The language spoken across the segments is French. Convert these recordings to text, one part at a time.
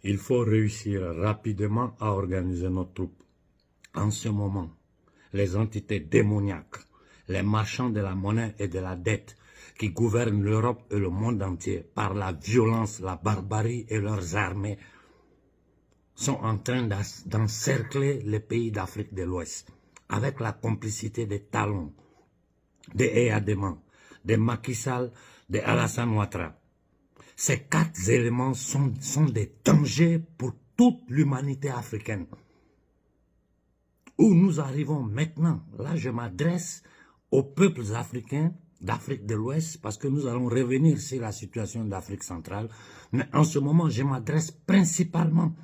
Il faut réussir rapidement à organiser nos troupes. En ce moment, les entités démoniaques, les marchands de la monnaie et de la dette qui gouvernent l'Europe et le monde entier par la violence, la barbarie et leurs armées sont en train d'encercler les pays d'Afrique de l'Ouest avec la complicité des Talons, des Eyadema, des Macky Sall, des Alassane Ouattara. Ces 4 éléments sont des dangers pour toute l'humanité africaine. Où nous arrivons maintenant, là je m'adresse aux peuples africains d'Afrique de l'Ouest, parce que nous allons revenir sur la situation d'Afrique centrale, mais en ce moment je m'adresse principalement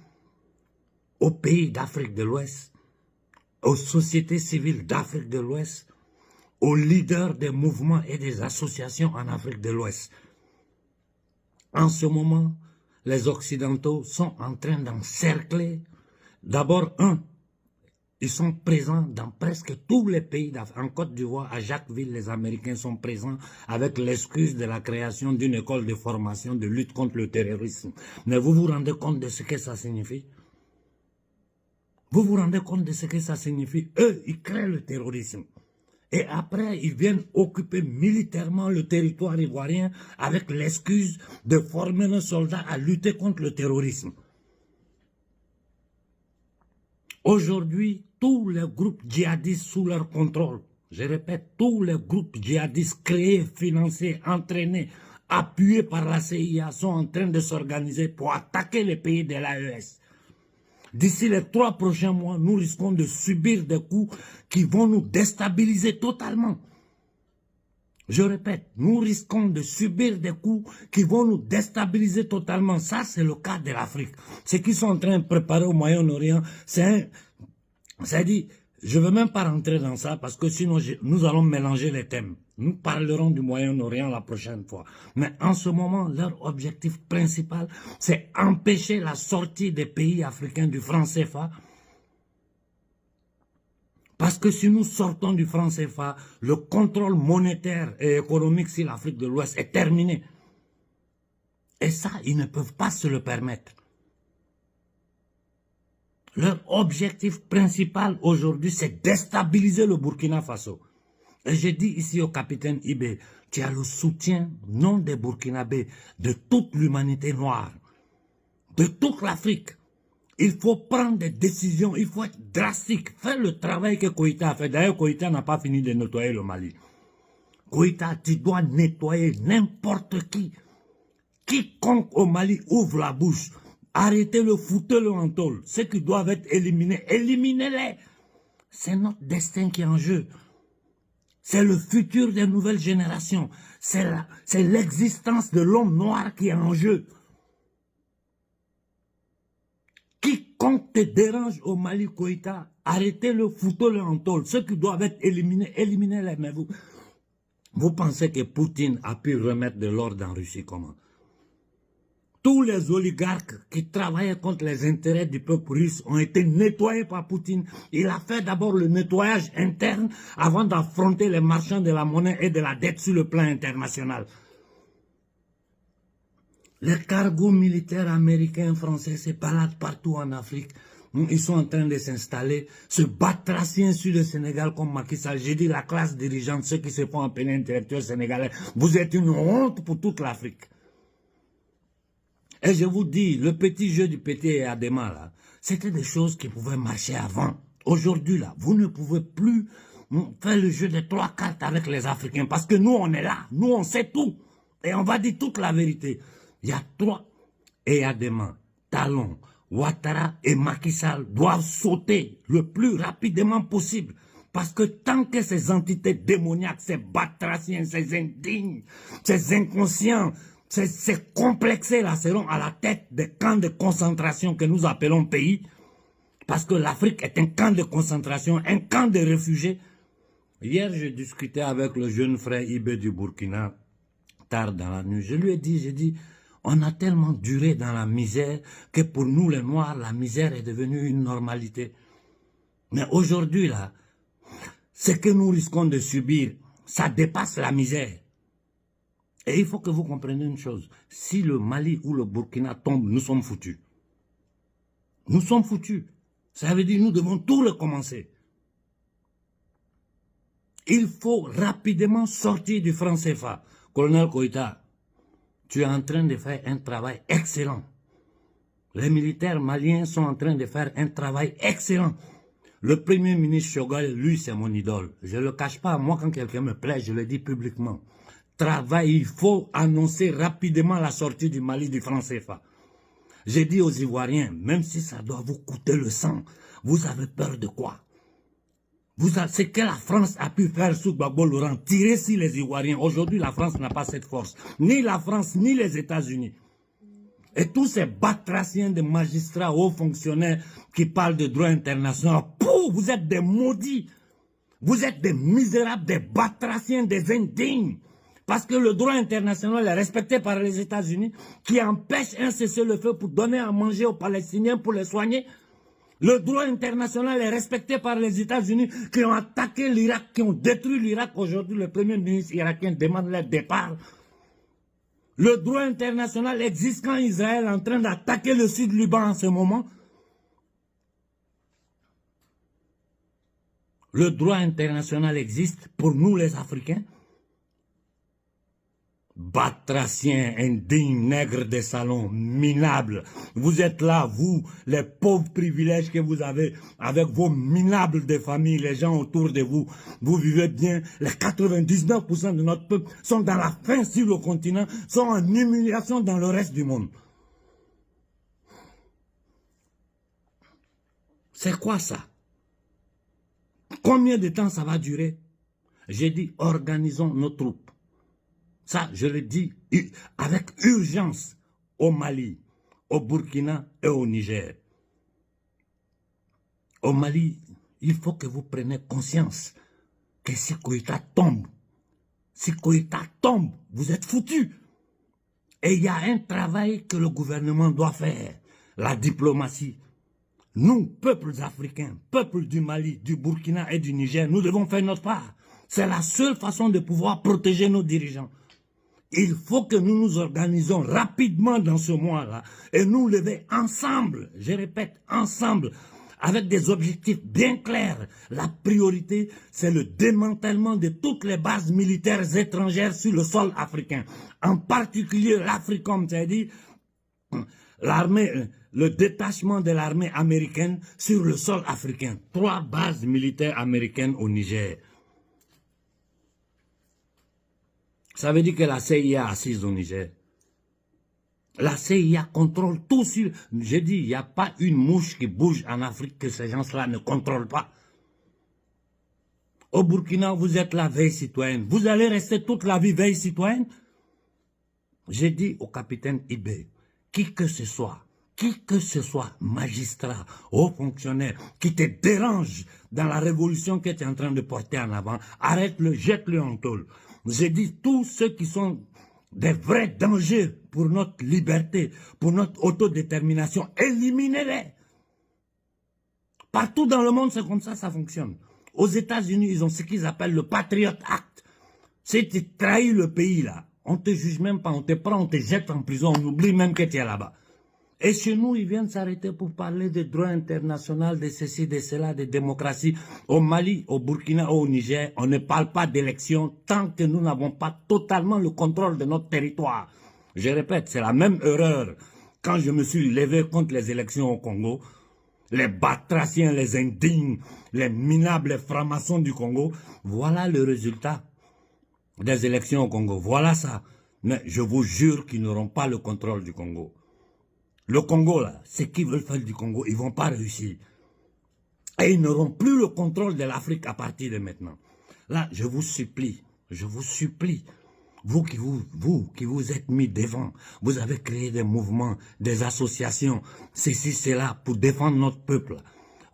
aux pays d'Afrique de l'Ouest, aux sociétés civiles d'Afrique de l'Ouest, aux leaders des mouvements et des associations en Afrique de l'Ouest. En ce moment, les Occidentaux sont en train d'encercler, d'abord ils sont présents dans presque tous les pays d'Afrique. En Côte d'Ivoire, à Jacquesville, les Américains sont présents avec l'excuse de la création d'une école de formation de lutte contre le terrorisme. Mais vous vous rendez compte de ce que ça signifie? Vous vous rendez compte de ce que ça signifie? Eux, ils créent le terrorisme. Et après, ils viennent occuper militairement le territoire ivoirien avec l'excuse de former nos soldats à lutter contre le terrorisme. Aujourd'hui, tous les groupes djihadistes sous leur contrôle, je répète, tous les groupes djihadistes créés, financés, entraînés, appuyés par la CIA sont en train de s'organiser pour attaquer les pays de l'AES. D'ici les 3 prochains mois, nous risquons de subir des coups qui vont nous déstabiliser totalement. Je répète, nous risquons de subir des coups qui vont nous déstabiliser totalement. Ça, c'est le cas de l'Afrique. Ce qu'ils sont en train de préparer au Moyen-Orient, c'est-à-dire, je ne veux même pas rentrer dans ça parce que sinon, nous allons mélanger les thèmes. Nous parlerons du Moyen-Orient la prochaine fois. Mais en ce moment, leur objectif principal, c'est empêcher la sortie des pays africains du franc CFA. Parce que si nous sortons du franc CFA, le contrôle monétaire et économique sur l'Afrique de l'Ouest est terminé. Et ça, ils ne peuvent pas se le permettre. Leur objectif principal aujourd'hui, c'est déstabiliser le Burkina Faso. Et j'ai dit ici au capitaine Ibé, tu as le soutien, non des Burkinabés, de toute l'humanité noire, de toute l'Afrique. Il faut prendre des décisions, il faut être drastique. Faire le travail que Koïta a fait. D'ailleurs, Koïta n'a pas fini de nettoyer le Mali. Koïta, tu dois nettoyer n'importe qui. Quiconque au Mali ouvre la bouche, arrêtez-le, foutez-le en tôle. Ceux qui doivent être éliminés, éliminez-les. C'est notre destin qui est en jeu. C'est le futur des nouvelles générations. C'est l'existence de l'homme noir qui est en jeu. Quiconque te dérange au Mali, Koïta, arrêtez-le, foutez-le en tôle. Ceux qui doivent être éliminés, éliminez-les. Mais vous pensez que Poutine a pu remettre de l'ordre en Russie comment? Tous les oligarques qui travaillaient contre les intérêts du peuple russe ont été nettoyés par Poutine. Il a fait d'abord le nettoyage interne avant d'affronter les marchands de la monnaie et de la dette sur le plan international. Les cargos militaires américains, français se baladent partout en Afrique. Ils sont en train de s'installer, se batracier sur le Sénégal comme Macky Sall. J'ai dit la classe dirigeante, ceux qui se font appeler intellectuels sénégalais, vous êtes une honte pour toute l'Afrique. Et je vous dis, le petit jeu du PT et Adema, là, c'était des choses qui pouvaient marcher avant. Aujourd'hui, là, vous ne pouvez plus faire le jeu des 3 cartes avec les Africains, parce que nous, on est là, nous, on sait tout. Et on va dire toute la vérité. Il y a 3 Eyadema, Talon, Ouattara et Macky Sall doivent sauter le plus rapidement possible. Parce que tant que ces entités démoniaques, ces batraciens, ces indignes, ces inconscients, ces complexés-là seront à la tête des camps de concentration que nous appelons pays, parce que l'Afrique est un camp de concentration, un camp de réfugiés. Hier, je discutais avec le jeune frère Ibé du Burkina, tard dans la nuit. Je lui ai dit, on a tellement duré dans la misère que pour nous les Noirs, la misère est devenue une normalité. Mais aujourd'hui, là, ce que nous risquons de subir, ça dépasse la misère. Et il faut que vous compreniez une chose. Si le Mali ou le Burkina tombe, nous sommes foutus. Nous sommes foutus. Ça veut dire que nous devons tout recommencer. Il faut rapidement sortir du franc CFA. Colonel Koïta, tu es en train de faire un travail excellent. Les militaires maliens sont en train de faire un travail excellent. Le premier ministre Choguel, lui, c'est mon idole. Je ne le cache pas. Moi, quand quelqu'un me plaît, je le dis publiquement. Travail, il faut annoncer rapidement la sortie du Mali du franc CFA. J'ai dit aux Ivoiriens, même si ça doit vous coûter le sang, vous avez peur de quoi? Ce que la France a pu faire sous Gbagbo Laurent, tirer sur les Ivoiriens. Aujourd'hui, la France n'a pas cette force. Ni la France, ni les États-Unis. Et tous ces batraciens de magistrats, hauts fonctionnaires qui parlent de droit international, vous êtes des maudits. Vous êtes des misérables, des batraciens, des indignes. Parce que le droit international est respecté par les États-Unis, qui empêche un cessez-le-feu pour donner à manger aux Palestiniens, pour les soigner. Le droit international est respecté par les États-Unis qui ont attaqué l'Irak, qui ont détruit l'Irak. Aujourd'hui, le premier ministre irakien demande leur départ. Le droit international existe quand Israël est en train d'attaquer le sud du Liban en ce moment. Le droit international existe pour nous les Africains. Batraciens, indignes, nègres des salons, minables. Vous êtes là, vous, les pauvres privilèges que vous avez avec vos minables de famille, les gens autour de vous. Vous vivez bien. Les 99% de notre peuple sont dans la faim sur le continent, sont en humiliation dans le reste du monde. C'est quoi ça? Combien de temps ça va durer? J'ai dit, organisons nos troupes. Ça, je le dis avec urgence au Mali, au Burkina et au Niger. Au Mali, il faut que vous preniez conscience que si Koïta tombe, vous êtes foutus. Et il y a un travail que le gouvernement doit faire, la diplomatie. Nous, peuples africains, peuples du Mali, du Burkina et du Niger, nous devons faire notre part. C'est la seule façon de pouvoir protéger nos dirigeants. Il faut que nous nous organisons rapidement dans ce mois-là et nous lever ensemble, je répète, ensemble, avec des objectifs bien clairs. La priorité, c'est le démantèlement de toutes les bases militaires étrangères sur le sol africain. En particulier l'Africom, c'est-à-dire l'armée, le détachement de l'armée américaine sur le sol africain. 3 bases militaires américaines au Niger. Ça veut dire que la CIA est assise au Niger. La CIA contrôle tout sur... J'ai dit, il n'y a pas une mouche qui bouge en Afrique que ces gens-là ne contrôlent pas. Au Burkina, vous êtes la veille citoyenne. Vous allez rester toute la vie veille citoyenne. J'ai dit au capitaine Ibé, qui que ce soit, magistrat, haut fonctionnaire, qui te dérange dans la révolution que tu es en train de porter en avant, arrête-le, jette-le en tôle. J'ai dit tous ceux qui sont des vrais dangers pour notre liberté, pour notre autodétermination, éliminez-les. Partout dans le monde, c'est comme ça fonctionne. Aux États-Unis, ils ont ce qu'ils appellent le Patriot Act. Si tu trahis le pays là, on te juge même pas, on te prend, on te jette en prison, on oublie même que tu es là-bas. Et chez nous, ils viennent s'arrêter pour parler de droit international, de ceci, de cela, de démocratie. Au Mali, au Burkina, au Niger, on ne parle pas d'élection tant que nous n'avons pas totalement le contrôle de notre territoire. Je répète, c'est la même erreur. Quand je me suis levé contre les élections au Congo, les batraciens, les indignes, les minables, les francs-maçons du Congo, voilà le résultat des élections au Congo. Voilà ça. Mais je vous jure qu'ils n'auront pas le contrôle du Congo. Le Congo, là, ce qu'ils veulent faire du Congo, ils ne vont pas réussir. Et ils n'auront plus le contrôle de l'Afrique à partir de maintenant. Là, je vous supplie, vous qui vous êtes mis devant, vous avez créé des mouvements, des associations, ceci, cela, pour défendre notre peuple.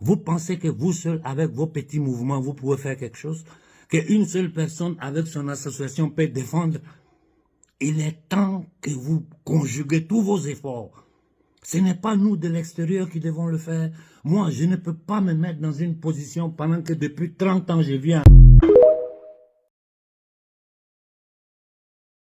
Vous pensez que vous seul, avec vos petits mouvements, vous pouvez faire quelque chose? Qu'une seule personne, avec son association, peut défendre? Il est temps que vous conjuguez tous vos efforts. Ce n'est pas nous de l'extérieur qui devons le faire. Moi, je ne peux pas me mettre dans une position pendant que depuis 30 ans, je vis en...